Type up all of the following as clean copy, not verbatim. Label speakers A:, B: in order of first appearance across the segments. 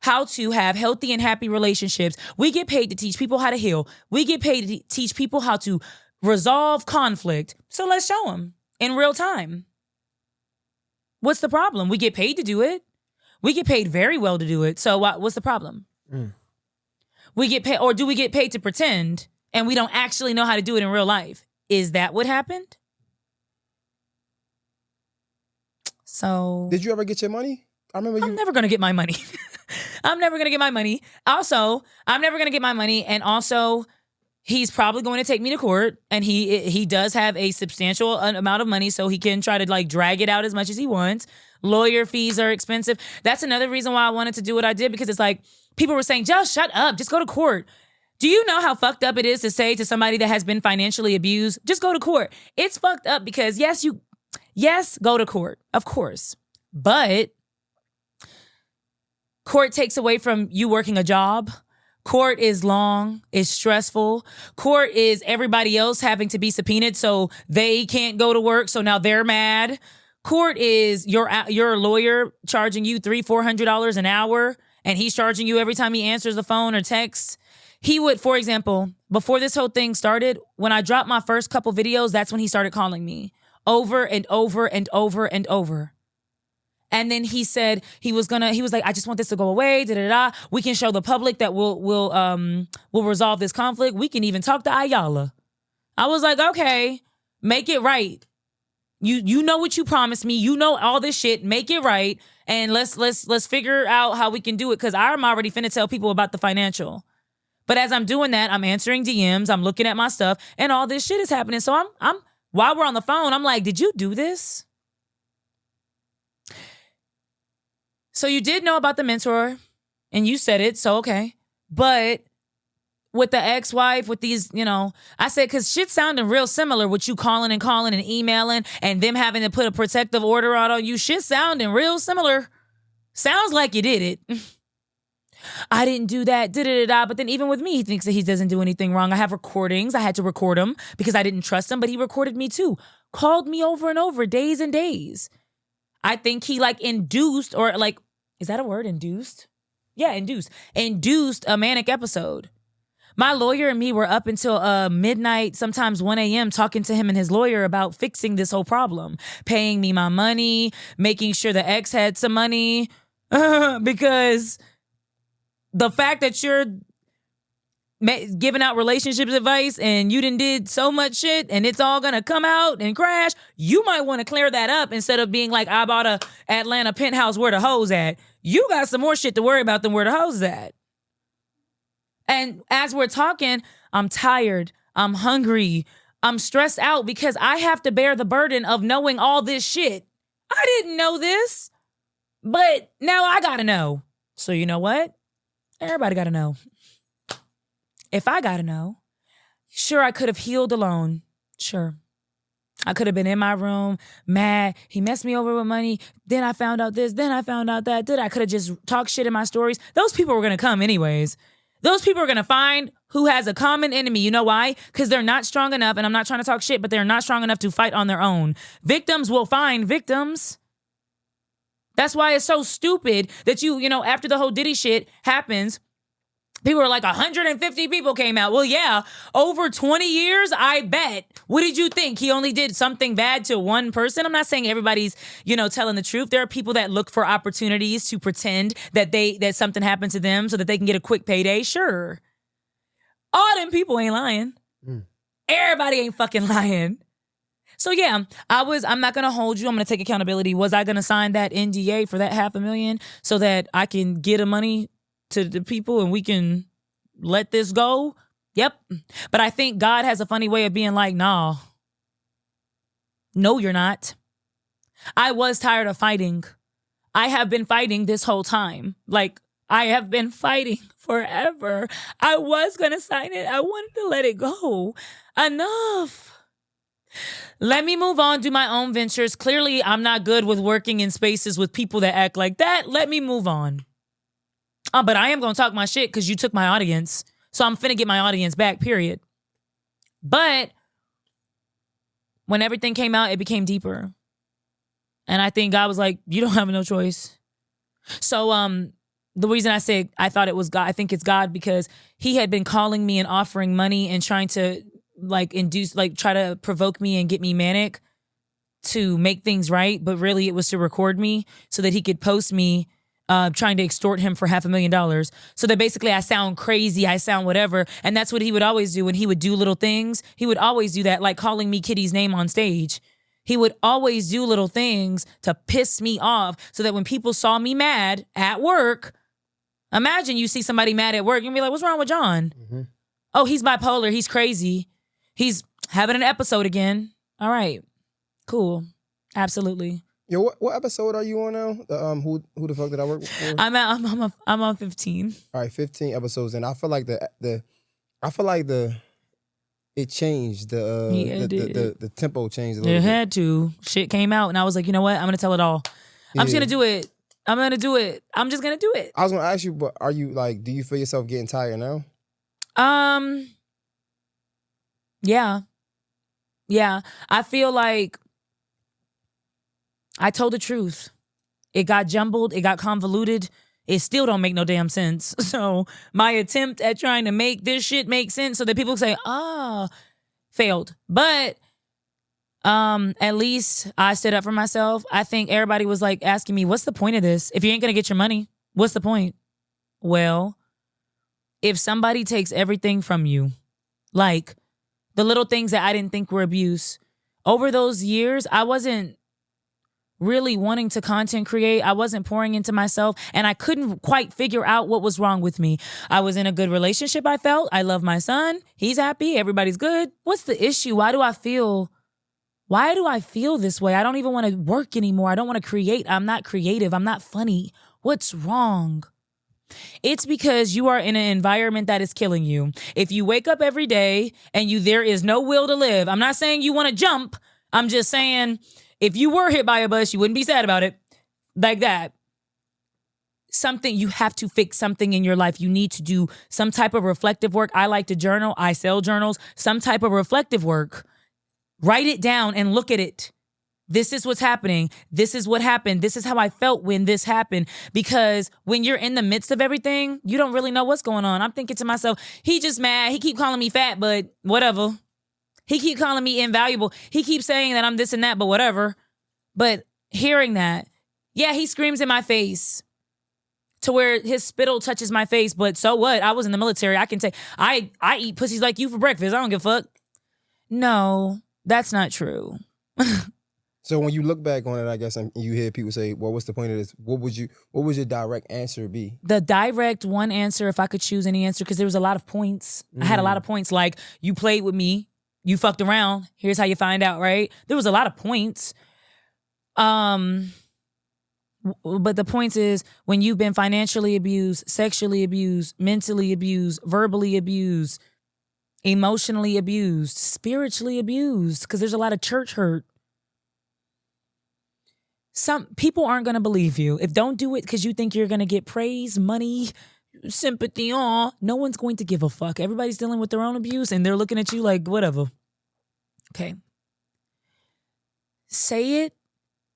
A: how to have healthy and happy relationships. We get paid to teach people how to heal. We get paid to teach people how to resolve conflict. So let's show them in real time. What's the problem? We get paid to do it. We get paid very well to do it. So what's the problem? We get paid, or do we get paid to pretend and we don't actually know how to do it in real life? Is that what happened? So
B: did you ever get your money? I remember
A: I'm never going to get my money. I'm never going to get my money. Also, I'm never going to get my money. And also, he's probably going to take me to court. And he does have a substantial amount of money, so he can try to like drag it out as much as he wants. Lawyer fees are expensive. That's another reason why I wanted to do what I did, because it's like people were saying, just shut up. Just go to court. Do you know how fucked up it is to say to somebody that has been financially abused, just go to court? It's fucked up because yes, go to court, of course. But court takes away from you working a job. Court is long, is stressful. Court is everybody else having to be subpoenaed so they can't go to work, so now they're mad. Court is your lawyer charging you $300-400 an hour, and he's charging you every time he answers the phone or texts. He would, for example, before this whole thing started, when I dropped my first couple videos, that's when he started calling me over and over and over and over. And then he said he was like, I just want this to go away, da-da-da. We can show the public that we'll resolve this conflict. We can even talk to Ayala. I was like, okay, make it right. You know what you promised me. You know all this shit. Make it right. And let's figure out how we can do it. Cause I'm already finna tell people about the financial. But as I'm doing that, I'm answering DMs, I'm looking at my stuff, and all this shit is happening. So I'm while we're on the phone, I'm like, did you do this? So you did know about the mentor, and you said it, so okay. But with the ex-wife, with these, I said, because shit sounding real similar with you calling and emailing and them having to put a protective order out on you. Shit sounding real similar. Sounds like you did it. I didn't do that, da-da-da-da. But then even with me, he thinks that he doesn't do anything wrong. I have recordings. I had to record him because I didn't trust him, but he recorded me too. Called me over and over, days and days. I think he induced, or is that a word, induced? Yeah, induced. Induced a manic episode. My lawyer and me were up until midnight, sometimes 1 a.m., talking to him and his lawyer about fixing this whole problem. Paying me my money, making sure the ex had some money. Because the fact that you're giving out relationships advice and you did so much shit and it's all gonna come out and crash, you might want to clear that up instead of being like, I bought a Atlanta penthouse, where the hoes at. You got some more shit to worry about than where the hoes at. And as we're talking, I'm tired, I'm hungry, I'm stressed out because I have to bear the burden of knowing all this shit. I didn't know this, but now I gotta know. So you know what? Everybody gotta know. If I gotta know, sure, I could have healed alone. Sure. I could have been in my room, mad. He messed me over with money. Then I found out this. Then I found out that. I could have just talked shit in my stories. Those people were going to come anyways. Those people are going to find who has a common enemy. You know why? Because they're not strong enough, and I'm not trying to talk shit, but they're not strong enough to fight on their own. Victims will find victims. That's why it's so stupid that after the whole Diddy shit happens, people were like, 150 people came out. Well, yeah, over 20 years, I bet. What did you think? He only did something bad to one person? I'm not saying everybody's, telling the truth. There are people that look for opportunities to pretend that something happened to them so that they can get a quick payday. Sure. All them people ain't lying. Everybody ain't fucking lying. So yeah, I'm not going to hold you. I'm going to take accountability. Was I going to sign that NDA for that $500,000 so that I can get the money to the people and we can let this go? Yep. But I think God has a funny way of being like, nah. No, you're not. I was tired of fighting. I have been fighting this whole time. I have been fighting forever. I was going to sign it. I wanted to let it go. Enough. Let me move on, do my own ventures. Clearly, I'm not good with working in spaces with people that act like that. Let me move on. But I am going to talk my shit because you took my audience. So I'm finna get my audience back, period. But when everything came out, it became deeper. And I think God was like, you don't have no choice. So the reason I say I thought it was God, I think it's God, because he had been calling me and offering money and trying to like induce, like try to provoke me and get me manic to make things right. But really it was to record me so that he could post me trying to extort him for $500,000. So that basically I sound crazy, I sound whatever. And that's what he would always do when he would do little things. He would always do that, like calling me Kitty's name on stage. He would always do little things to piss me off so that when people saw me mad at work, imagine you see somebody mad at work, you'll be like, what's wrong with John?
B: Mm-hmm.
A: Oh, he's bipolar, he's crazy. He's having an episode again. All right, cool, absolutely.
B: Yo, what episode are you on now? Who the fuck did I work for?
A: I'm on 15.
B: All right, 15 episodes, and I feel like it changed the tempo changed a little
A: It
B: bit.
A: had to. Shit came out, and I was like, you know what? I'm gonna tell it all. I'm just gonna do it. I'm gonna do it. I'm just gonna do it.
B: I was gonna ask you, but are you like? Do you feel yourself getting tired now?
A: Yeah. I feel like I told the truth. It got jumbled. It got convoluted. It still don't make no damn sense. So my attempt at trying to make this shit make sense so that people say, failed. But at least I stood up for myself. I think everybody was like asking me, what's the point of this? If you ain't gonna get your money, what's the point? Well, if somebody takes everything from you, like the little things that I didn't think were abuse, over those years, I wasn't really wanting to content create. I wasn't pouring into myself, and I couldn't quite figure out what was wrong with me. I was in a good relationship, I felt. I love my son. He's happy. Everybody's good. What's the issue? Why do I feel this way? I don't even want to work anymore. I don't want to create. I'm not creative. I'm not funny. What's wrong? It's because you are in an environment that is killing you. If you wake up every day and there is no will to live, I'm not saying you want to jump. I'm just saying if you were hit by a bus, you wouldn't be sad about it. Like that. You have to fix something in your life. You need to do some type of reflective work. I like to journal. I sell journals. Some type of reflective work. Write it down and look at it. This is what's happening. This is what happened. This is how I felt when this happened. Because when you're in the midst of everything, you don't really know what's going on. I'm thinking to myself, he just mad. He keep calling me fat, but whatever. He keep calling me invaluable. He keeps saying that I'm this and that, but whatever. But hearing that, yeah, he screams in my face to where his spittle touches my face, but so what? I was in the military. I can say, I eat pussies like you for breakfast. I don't give a fuck. No, that's not true.
B: So when you look back on it, I guess, and you hear people say, well, what's the point of this? What would your direct answer be?
A: The direct one answer, if I could choose any answer, because there was a lot of points. I had a lot of points, like, you played with me, you fucked around, here's how you find out, right? There was a lot of points. But the point is, when you've been financially abused, sexually abused, mentally abused, verbally abused, emotionally abused, spiritually abused, because there's a lot of church hurt. Some people aren't going to believe you. If don't do it because you think you're going to get praise, money, sympathy, no one's going to give a fuck. Everybody's dealing with their own abuse and they're looking at you like, whatever. Okay. Say it.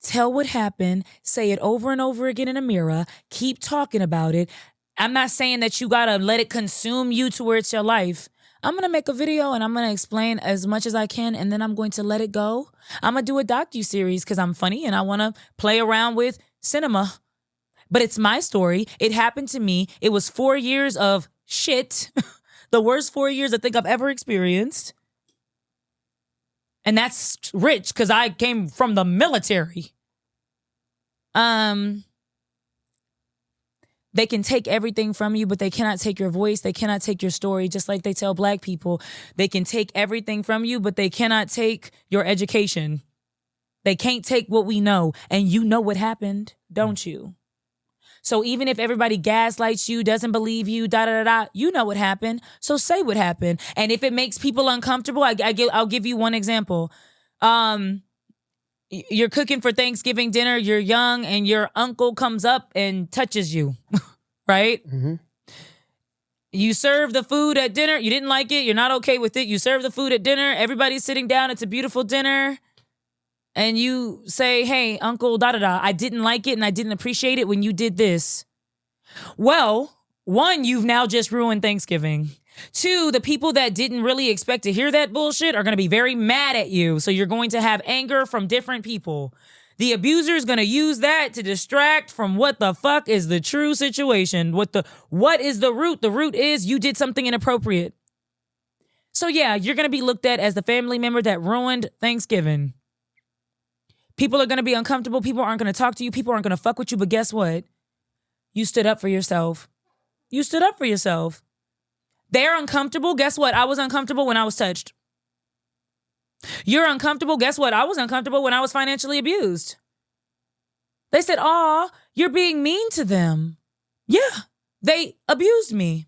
A: Tell what happened. Say it over and over again in a mirror. Keep talking about it. I'm not saying that you got to let it consume you to where it's your life. I'm going to make a video and I'm going to explain as much as I can, and then I'm going to let it go. I'm going to do a docuseries because I'm funny and I want to play around with cinema. But it's my story. It happened to me. It was 4 years of shit. The worst 4 years I think I've ever experienced. And that's rich because I came from the military. They can take everything from you, but they cannot take your voice. They cannot take your story, just like they tell Black people. They can take everything from you, but they cannot take your education. They can't take what we know. And you know what happened, don't you? So even if everybody gaslights you, doesn't believe you, you know what happened. So say what happened. And if it makes people uncomfortable, I'll give you one example. You're cooking for Thanksgiving dinner, you're young, and your uncle comes up and touches you, right?
B: Mm-hmm.
A: You serve the food at dinner, you didn't like it, you're not okay with it, you serve the food at dinner, everybody's sitting down, it's a beautiful dinner, and you say, hey, uncle, I didn't like it and I didn't appreciate it when you did this. Well, one, you've now just ruined Thanksgiving. Two, the people that didn't really expect to hear that bullshit are going to be very mad at you. So you're going to have anger from different people. The abuser is going to use that to distract from what the fuck is the true situation. What is the root? The root is you did something inappropriate. So yeah, you're going to be looked at as the family member that ruined Thanksgiving. People are going to be uncomfortable. People aren't going to talk to you. People aren't going to fuck with you. But guess what? You stood up for yourself. You stood up for yourself. They're uncomfortable. Guess what? I was uncomfortable when I was touched. You're uncomfortable. Guess what? I was uncomfortable when I was financially abused. They said, "Aw, you're being mean to them." Yeah, they abused me.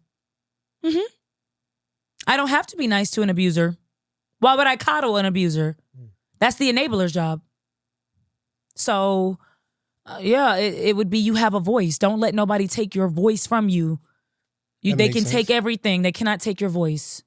A: I don't have to be nice to an abuser. Why would I coddle an abuser? That's the enabler's job. So, yeah, it would be you have a voice. Don't let nobody take your voice from you. They can take everything. They cannot take your voice.